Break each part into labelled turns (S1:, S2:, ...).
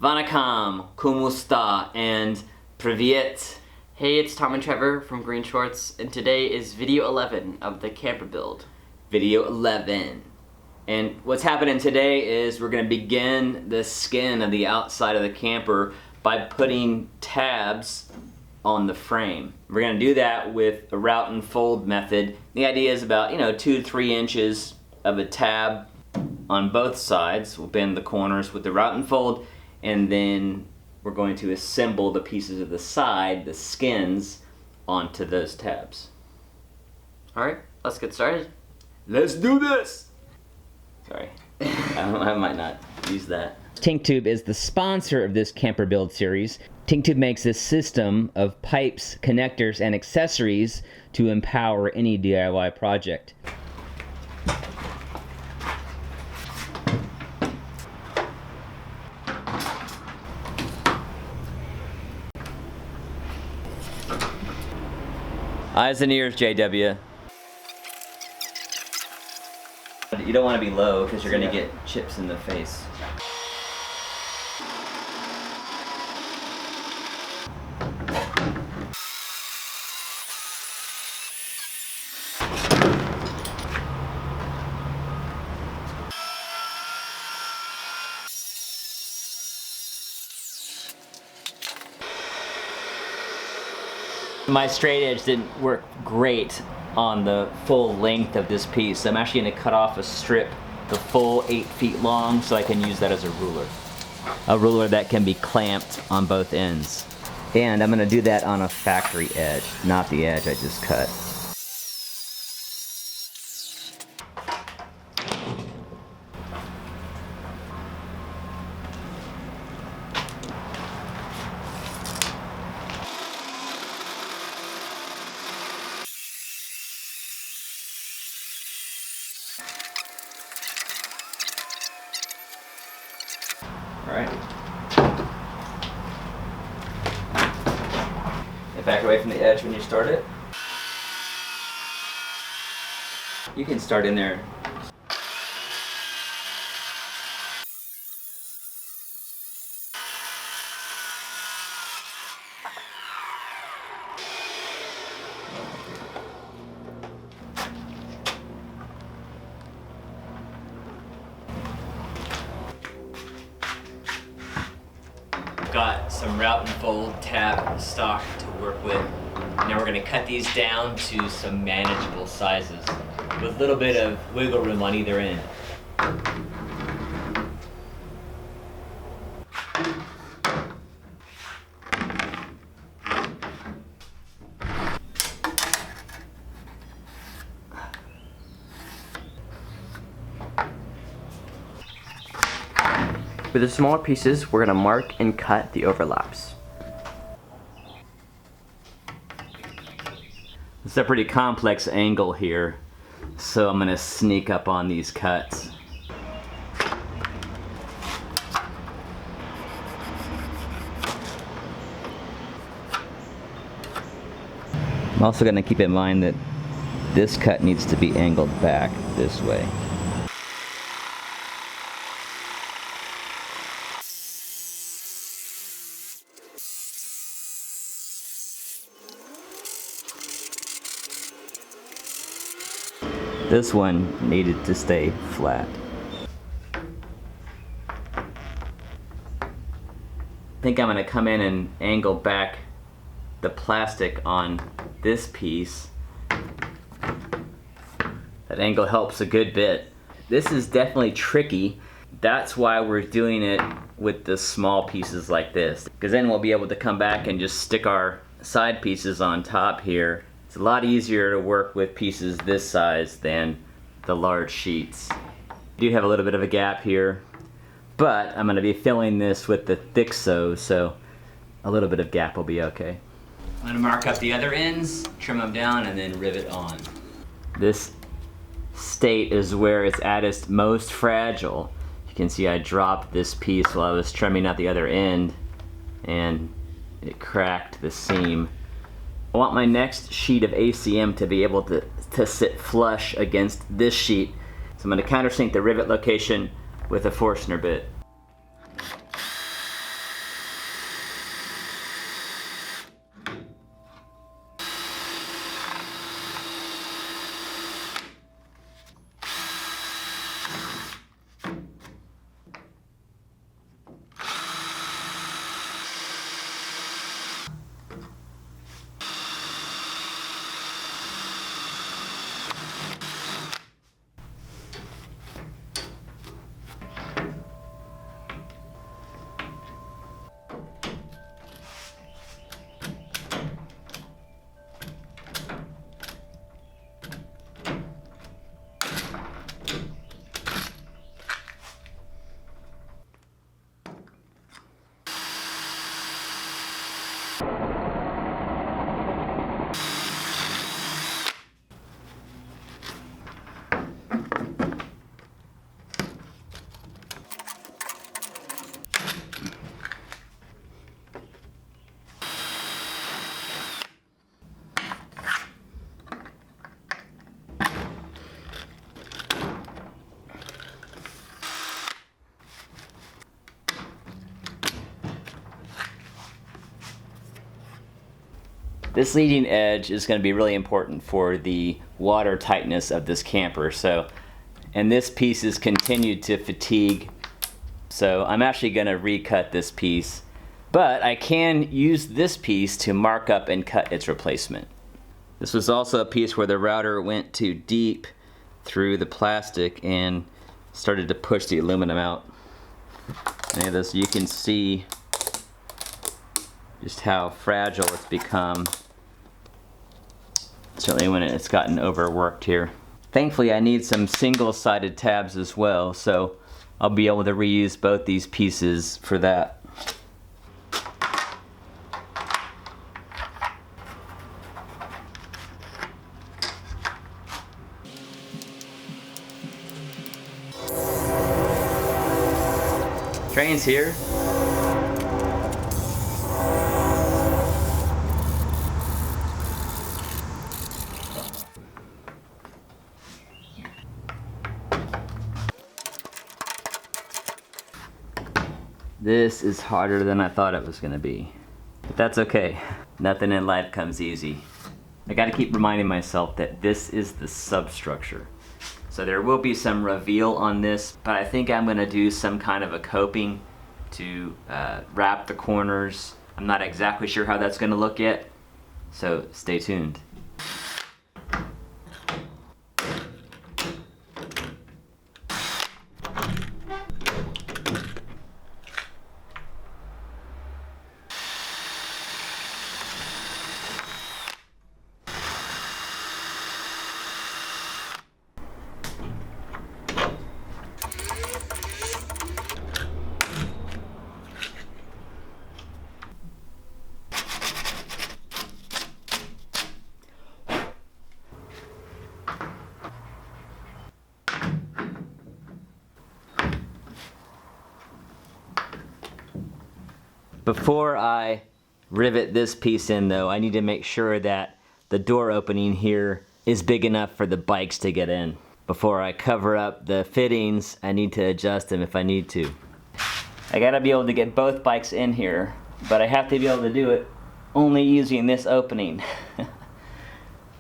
S1: Vanakkam, kumusta, and privyet.
S2: Hey, it's Tom and Trevor from GreenShortz, and today is video 11 of the camper build.
S1: Video 11. And what's happening today is we're going to begin the skin of the outside of the camper by putting tabs on the frame. We're going to do that with a route and fold method. The idea is about 2 to 3 inches of a tab on both sides. We'll bend the corners with the route and fold, and then we're going to assemble the pieces of the side, the skins, onto those tabs.
S2: Alright, let's get started.
S1: Let's do this! Sorry, I might not use that. Tinktube is the sponsor of this camper build series. Tinktube makes this system of pipes, connectors, and accessories to empower any DIY project. Eyes and ears, JW. You don't want to be low because you're going to get chips in the face. My straight edge didn't work great on the full length of this piece. I'm actually going to cut off a strip the full 8 feet long so I can use that as a ruler. A ruler that can be clamped on both ends. And I'm going to do that on a factory edge, not the edge I just cut. Alright. And back away from the edge when you start it. You can start in there. Got some route and fold tab stock to work with. Now we're going to cut these down to some manageable sizes with a little bit of wiggle room on either end.
S2: With the smaller pieces, we're going to mark and cut the overlaps.
S1: It's a pretty complex angle here, so I'm going to sneak up on these cuts. I'm also going to keep in mind that this cut needs to be angled back this way. This one needed to stay flat. I think I'm going to come in and angle back the plastic on this piece. That angle helps a good bit. This is definitely tricky. That's why we're doing it with the small pieces like this, because then we'll be able to come back and just stick our side pieces on top here. It's a lot easier to work with pieces this size than the large sheets. I do have a little bit of a gap here, but I'm going to be filling this with the thick sew, so a little bit of gap will be okay. I'm going to mark up the other ends, trim them down, and then rivet on. This state is where it's at its most fragile. You can see I dropped this piece while I was trimming out the other end, and it cracked the seam. I want my next sheet of ACM to be able to sit flush against this sheet. So I'm going to countersink the rivet location with a Forstner bit. This leading edge is going to be really important for the water tightness of this camper. So, and this piece is continued to fatigue. So I'm actually going to recut this piece, but I can use this piece to mark up and cut its replacement. This was also a piece where the router went too deep through the plastic and started to push the aluminum out. And as you can see just how fragile it's become, certainly when it's gotten overworked here. Thankfully I need some single-sided tabs as well, so I'll be able to reuse both these pieces for that. Train's here. This is harder than I thought it was going to be. But that's okay. Nothing in life comes easy. I got to keep reminding myself that this is the substructure. So there will be some reveal on this, but I think I'm going to do some kind of a coping to wrap the corners. I'm not exactly sure how that's going to look yet, so stay tuned. Before I rivet this piece in though, I need to make sure that the door opening here is big enough for the bikes to get in. Before I cover up the fittings, I need to adjust them if I need to. I gotta be able to get both bikes in here, but I have to be able to do it only using this opening.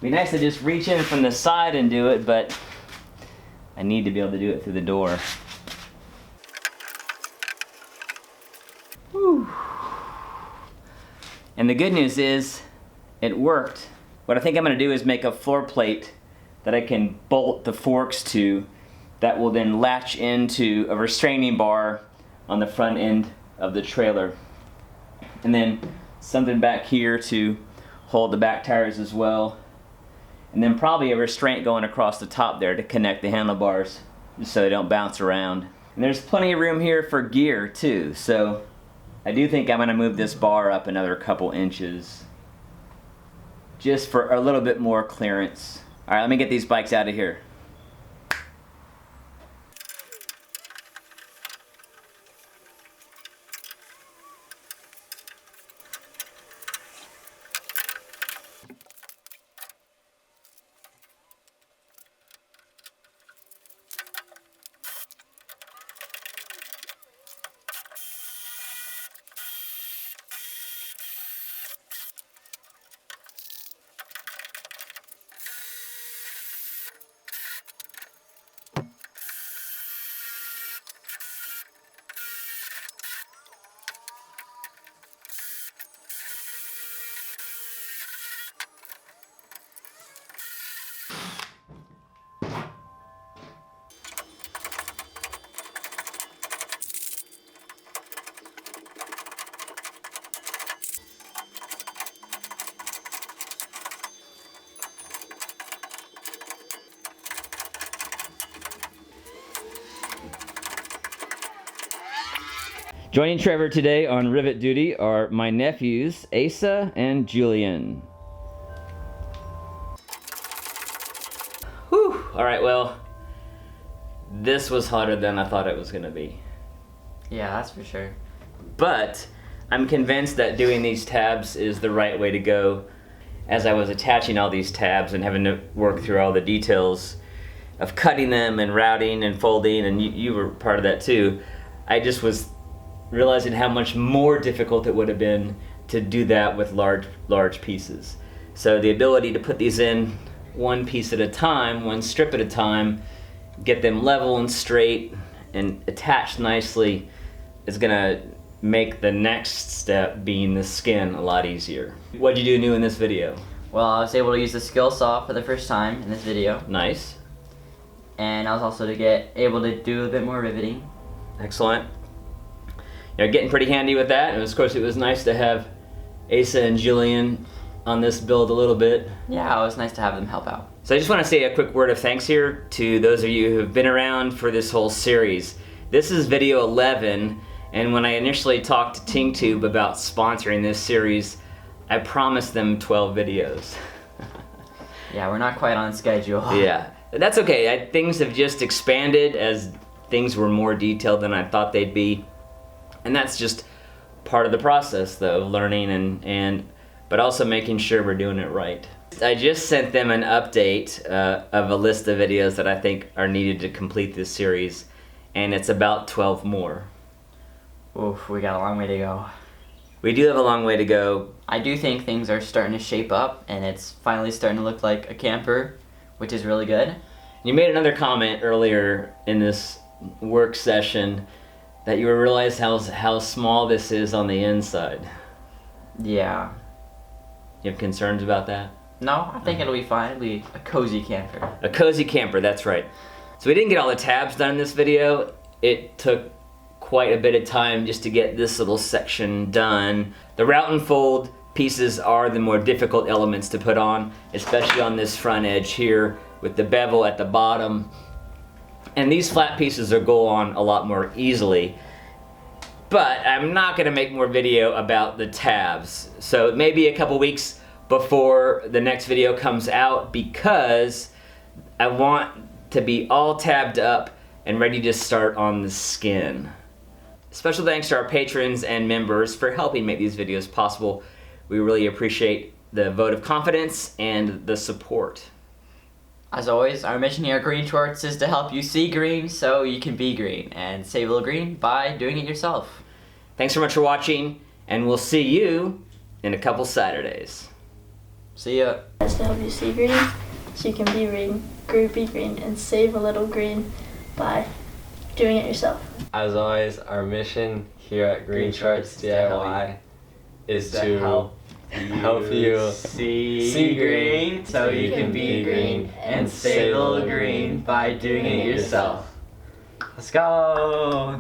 S1: Be nice to just reach in from the side and do it, but I need to be able to do it through the door. Whew. And the good news is, it worked. What I think I'm going to do is make a floor plate that I can bolt the forks to that will then latch into a restraining bar on the front end of the trailer. And then something back here to hold the back tires as well. And then probably a restraint going across the top there to connect the handlebars just so they don't bounce around. And there's plenty of room here for gear too, so I do think I'm going to move this bar up another couple inches just for a little bit more clearance. Alright, let me get these bikes out of here. Joining Trevor today on rivet duty are my nephews, Asa and Julian. Whew, alright, well, this was hotter than I thought it was gonna be.
S2: Yeah, that's for sure.
S1: But I'm convinced that doing these tabs is the right way to go. As I was attaching all these tabs and having to work through all the details of cutting them and routing and folding, and you were part of that too, I just was realizing how much more difficult it would have been to do that with large pieces. So the ability to put these in one piece at a time, one strip at a time, get them level and straight and attached nicely is gonna make the next step, being the skin, a lot easier. What'd you do new in this video?
S2: Well, I was able to use the skill saw for the first time in this video.
S1: Nice.
S2: And I was also able to do a bit more riveting.
S1: Excellent. You're getting pretty handy with that, and of course it was nice to have Asa and Jillian on this build a little bit.
S2: Yeah, it was nice to have them help out.
S1: So I just want to say a quick word of thanks here to those of you who have been around for this whole series. This is video 11, and when I initially talked to tinktube about sponsoring this series, I promised them 12 videos.
S2: Yeah, we're not quite on schedule.
S1: Yeah, that's okay. Things have just expanded as things were more detailed than I thought they'd be. And that's just part of the process, though, learning but also making sure we're doing it right. I just sent them an update of a list of videos that I think are needed to complete this series, and it's about 12 more.
S2: Oof, we got a long way to go.
S1: We do have a long way to go.
S2: I do think things are starting to shape up, and it's finally starting to look like a camper, which is really good.
S1: You made another comment earlier in this work session that you realize how small this is on the inside.
S2: Yeah.
S1: You have concerns about that?
S2: No, I think it'll be fine. It'll be a cozy camper.
S1: A cozy camper, that's right. So we didn't get all the tabs done in this video. It took quite a bit of time just to get this little section done. The route and fold pieces are the more difficult elements to put on, especially on this front edge here with the bevel at the bottom. And these flat pieces will go on a lot more easily. But I'm not gonna make more video about the tabs. So maybe a couple weeks before the next video comes out, because I want to be all tabbed up and ready to start on the skin. Special thanks to our patrons and members for helping make these videos possible. We really appreciate the vote of confidence and the support.
S2: As always, our mission here at GreenShortz is to help you see green so you can be green and save a little green by doing it yourself.
S1: Thanks so much for watching, and we'll see you in a couple Saturdays.
S2: See ya.
S3: That's to help you see green so you can be green and save a little green by doing it yourself.
S4: As always, our mission here at GreenShortzDIY is to help you see green so you can be green and save a little green by doing it yourself. Let's go!